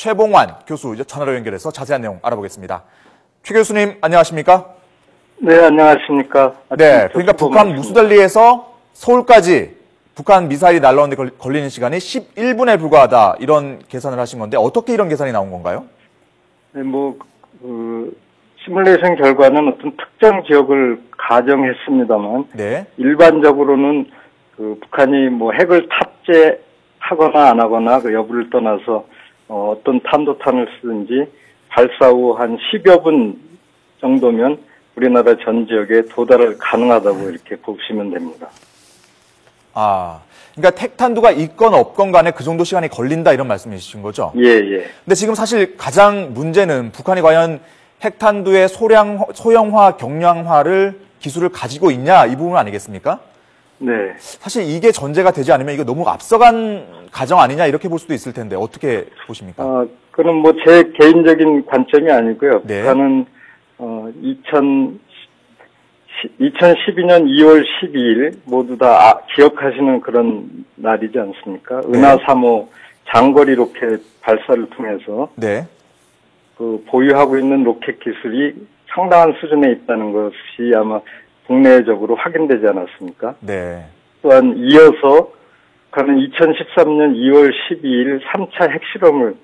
최봉환 교수 전화로 연결해서 자세한 내용 알아보겠습니다. 최 교수님 안녕하십니까? 네, 안녕하십니까? 네, 그러니까 북한 무수델리에서 서울까지 북한 미사일이 날라오는데 걸리는 시간이 11분에 불과하다 이런 계산을 하신 건데 어떻게 이런 계산이 나온 건가요? 네, 시뮬레이션 결과는 어떤 특정 지역을 가정했습니다만, 네. 일반적으로는 북한이 핵을 탑재하거나 안 하거나 그 여부를 떠나서 어떤 탄도탄을 쓰든지 발사 후 한 10여 분 정도면 우리나라 전 지역에 도달을 가능하다고 이렇게 보시면 됩니다. 그러니까 핵탄두가 있건 없건 간에 그 정도 시간이 걸린다 이런 말씀이신 거죠? 예, 예. 근데 지금 사실 가장 문제는 북한이 과연 핵탄두의 소형화, 경량화를 기술을 가지고 있냐 이 부분 아니겠습니까? 네. 사실 이게 전제가 되지 않으면 이거 너무 앞서간 가정 아니냐 이렇게 볼 수도 있을 텐데 어떻게 보십니까? 그건 제 개인적인 관점이 아니고요. 네. 북한은 2012년 2월 12일 모두 다 기억하시는 그런 날이지 않습니까? 네. 은하 3호 장거리 로켓 발사를 통해서 네. 보유하고 있는 로켓 기술이 상당한 수준에 있다는 것이 아마 국내적으로 확인되지 않았습니까? 네. 또한 이어서 북한은 2013년 2월 12일 3차 핵실험을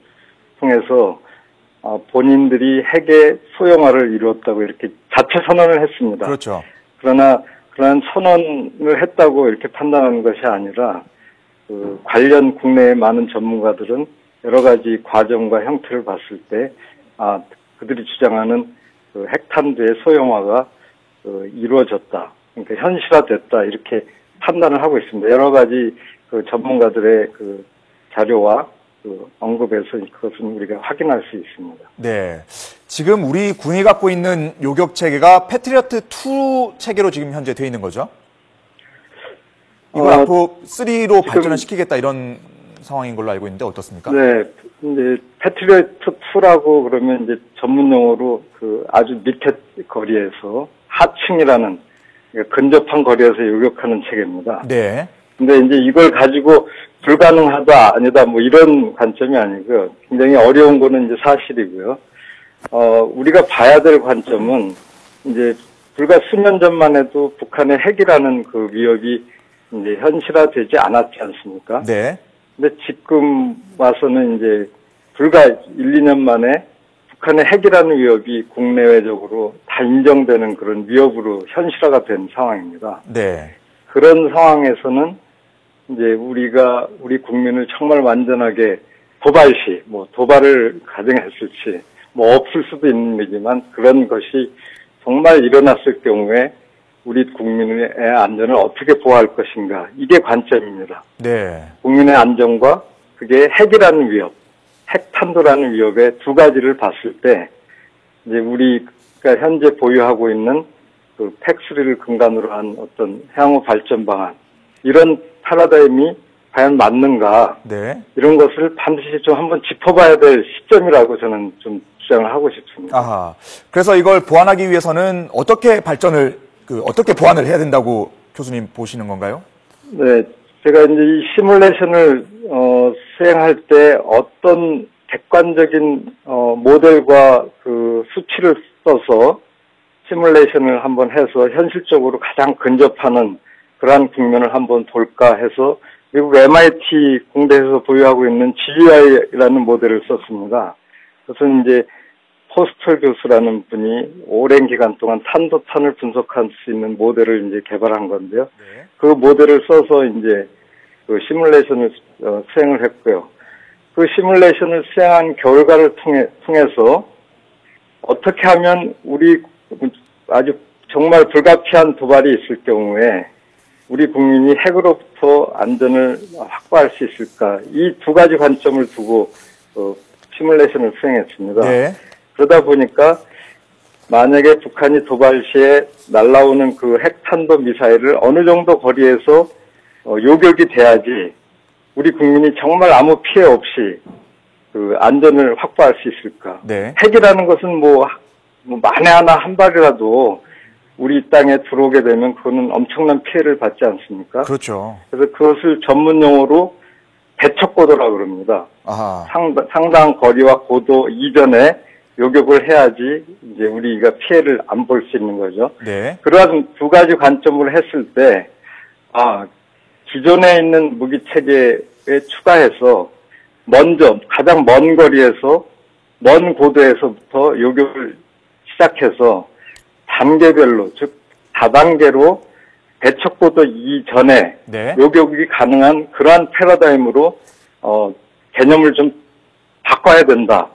통해서 본인들이 핵의 소형화를 이루었다고 이렇게 자체 선언을 했습니다. 그렇죠. 그러나 그런 선언을 했다고 이렇게 판단하는 것이 아니라 관련 국내의 많은 전문가들은 여러 가지 과정과 형태를 봤을 때 그들이 주장하는 핵탄두의 소형화가 이루어졌다. 그러니까 현실화됐다. 이렇게 판단을 하고 있습니다. 여러 가지 전문가들의 자료와 언급에서 그것은 우리가 확인할 수 있습니다. 네. 지금 우리 군이 갖고 있는 요격 체계가 패트리어트2 체계로 지금 현재 되어 있는 거죠? 이걸 앞으로 3로 발전을 시키겠다 이런 상황인 걸로 알고 있는데 어떻습니까? 네. 이제 패트리어트2라고 그러면 이제 전문 용어로 아주 밑에 거리에서 하층이라는 근접한 거리에서 요격하는 체계입니다. 네. 근데 이제 이걸 가지고 불가능하다, 아니다, 이런 관점이 아니고요. 굉장히 어려운 거는 이제 사실이고요. 우리가 봐야 될 관점은 이제 불과 수년 전만 해도 북한의 핵이라는 위협이 이제 현실화되지 않았지 않습니까? 네. 근데 지금 와서는 이제 불과 1, 2년 만에 북한의 핵이라는 위협이 국내외적으로 다 인정되는 그런 위협으로 현실화가 된 상황입니다. 네. 그런 상황에서는 이제 우리 국민을 정말 완전하게 도발시, 도발을 가정했을지, 없을 수도 있는 얘기지만 그런 것이 정말 일어났을 경우에 우리 국민의 안전을 어떻게 보호할 것인가. 이게 관점입니다. 네. 국민의 안전과 그게 핵이라는 위협, 핵탄두라는 위협의 두 가지를 봤을 때, 이제 우리가 현재 보유하고 있는 팩3를 근간으로 한 어떤 향후 발전 방안, 이런 패러다임이 과연 맞는가? 네. 이런 것을 반드시 좀 한번 짚어봐야 될 시점이라고 저는 좀 주장을 하고 싶습니다. 그래서 이걸 보완하기 위해서는 어떻게 보완을 해야 된다고 교수님 보시는 건가요? 네. 제가 이제 이 시뮬레이션을, 수행할 때 어떤 객관적인, 모델과 수치를 써서 시뮬레이션을 한번 해서 현실적으로 가장 근접하는 그러한 국면을 한번 볼까 해서 미국 MIT 공대에서 보유하고 있는 GUI라는 모델을 썼습니다. 그것은 이제 포스털 교수라는 분이 오랜 기간 동안 탄도탄을 분석할 수 있는 모델을 이제 개발한 건데요. 네. 그 모델을 써서 이제 시뮬레이션을 수행을 했고요. 그 시뮬레이션을 수행한 결과를 통해서 어떻게 하면 우리 아주 정말 불가피한 도발이 있을 경우에 우리 국민이 핵으로부터 안전을 확보할 수 있을까? 이 두 가지 관점을 두고 시뮬레이션을 수행했습니다. 네. 그러다 보니까 만약에 북한이 도발 시에 날라오는 핵탄도 미사일을 어느 정도 거리에서 요격이 돼야지 우리 국민이 정말 아무 피해 없이 안전을 확보할 수 있을까? 네. 핵이라는 것은 만에 하나 한 발이라도 우리 땅에 들어오게 되면 그거는 엄청난 피해를 받지 않습니까? 그렇죠. 그래서 그것을 전문 용어로 배치 대척고도라고 그럽니다. 아하. 상당 거리와 고도 이전에 요격을 해야지 이제 우리가 피해를 안 볼 수 있는 거죠. 네. 그러한 두 가지 관점으로 했을 때, 기존에 있는 무기 체계에 추가해서 먼저 가장 먼 거리에서 먼 고도에서부터 요격을 시작해서 단계별로, 즉 다단계로 대척고도 이전에 네. 요격이 가능한 그러한 패러다임으로 개념을 좀 바꿔야 된다.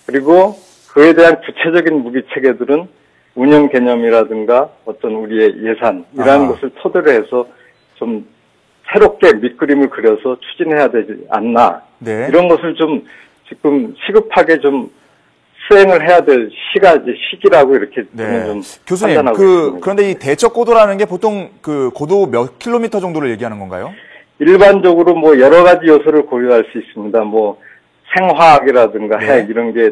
그리고 그에 대한 구체적인 무기 체계들은 운영 개념이라든가 어떤 우리의 예산 이러한 것을 토대로 해서 좀 새롭게 밑그림을 그려서 추진해야 되지 않나. 네. 이런 것을 좀 지금 시급하게 좀 수행을 해야 될 시기라고 이렇게 좀 교수님, 판단하고 있습니다. 그런데 이 대척 고도라는 게 보통 그 고도 몇 킬로미터 정도를 얘기하는 건가요? 일반적으로 뭐 여러 가지 요소를 고려할 수 있습니다. 뭐 생화학이라든가 네. 핵 이런 게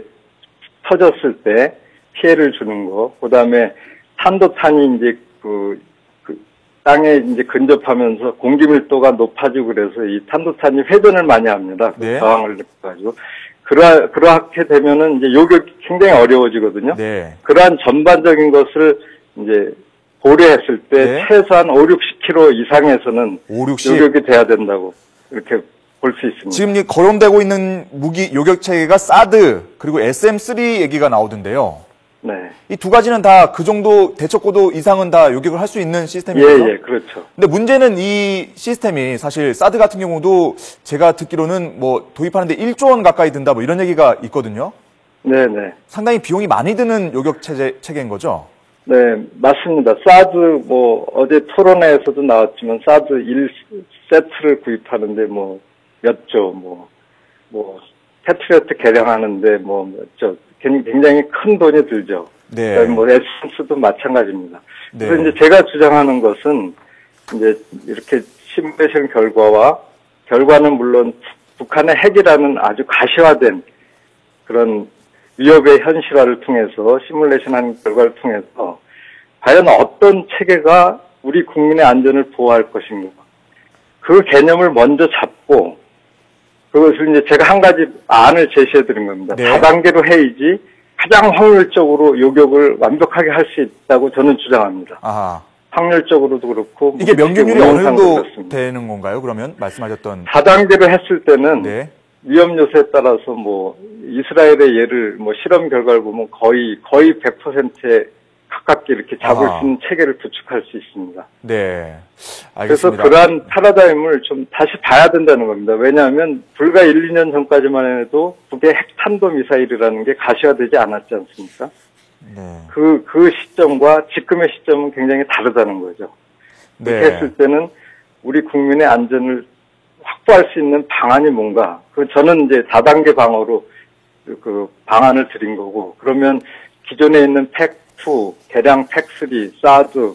터졌을 때 피해를 주는 거, 그다음에 탄도탄이 이제 그 땅에 이제 근접하면서 공기 밀도가 높아지고 그래서 이 탄도탄이 회전을 많이 합니다. 네. 저항을 느껴가지고. 그렇게 되면은 이제 요격이 굉장히 어려워지거든요. 네. 그러한 전반적인 것을 이제 고려했을 때 네. 최소한 5, 60km 이상에서는 5, 60. 요격이 돼야 된다고 이렇게 볼 수 있습니다. 지금 거론되고 있는 무기 요격 체계가 사드 그리고 SM3 얘기가 나오던데요. 네. 이 두 가지는 다 그 정도 대척 고도 이상은 다 요격을 할 수 있는 시스템이죠. 예, 그렇죠. 근데 문제는 이 시스템이 사실 사드 같은 경우도 제가 듣기로는 뭐 도입하는데 1조 원 가까이 든다 뭐 이런 얘기가 있거든요. 네. 상당히 비용이 많이 드는 요격 체계인 거죠. 네, 맞습니다. 사드 뭐 어제 토론회에서도 나왔지만 사드 1세트를 구입하는데 뭐 몇 조 뭐 패트리어트 개량하는데 굉장히 큰 돈이 들죠. 네. 뭐 에센스도 마찬가지입니다. 네. 그래서 이제 제가 주장하는 것은 이제 이렇게 시뮬레이션 결과는 물론 북한의 핵이라는 아주 가시화된 그런 위협의 현실화를 통해서 시뮬레이션한 결과를 통해서 과연 어떤 체계가 우리 국민의 안전을 보호할 것인가. 그 개념을 먼저 잡고 그것을 이제 제가 한 가지 안을 제시해 드린 겁니다. 네. 다단계로 해야지 가장 확률적으로 요격을 완벽하게 할 수 있다고 저는 주장합니다. 아하. 확률적으로도 그렇고 이게 명중률이 어느 정도 그렇습니다. 되는 건가요? 그러면 말씀하셨던 다단계로 했을 때는 네. 위험 요소에 따라서 뭐 이스라엘의 예를 뭐 실험 결과를 보면 거의 100%에 가깝게 이렇게 잡을 아하. 수 있는 체계를 구축할 수 있습니다. 네. 그래서 알겠습니다. 그러한 패러다임을 좀 다시 봐야 된다는 겁니다. 왜냐하면 불과 1, 2년 전까지만 해도 북의 핵탄도 미사일이라는 게 가시화되지 않았지 않습니까? 네. 그 시점과 지금의 시점은 굉장히 다르다는 거죠. 네. 그렇게 했을 때는 우리 국민의 안전을 확보할 수 있는 방안이 뭔가, 저는 이제 다단계 방어로 그 방안을 드린 거고, 그러면 기존에 있는 팩2, 개량 팩3, 사드,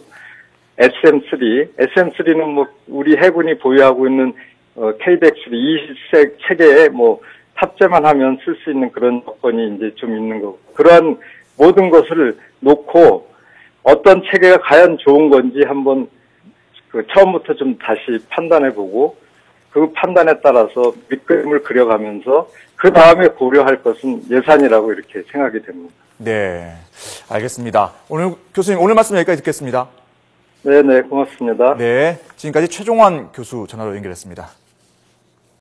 SM3는 뭐 우리 해군이 보유하고 있는 KDX3 이 체계에 뭐 탑재만 하면 쓸 수 있는 그런 조건이 이제 좀 있는 거고, 그러한 모든 것을 놓고 어떤 체계가 과연 좋은 건지 한번 처음부터 좀 다시 판단해보고 그 판단에 따라서 밑그림을 그려가면서 그 다음에 고려할 것은 예산이라고 이렇게 생각이 됩니다. 네, 알겠습니다. 교수님 오늘 말씀 여기까지 듣겠습니다. 네, 고맙습니다. 네, 지금까지 최종환 교수 전화로 연결했습니다.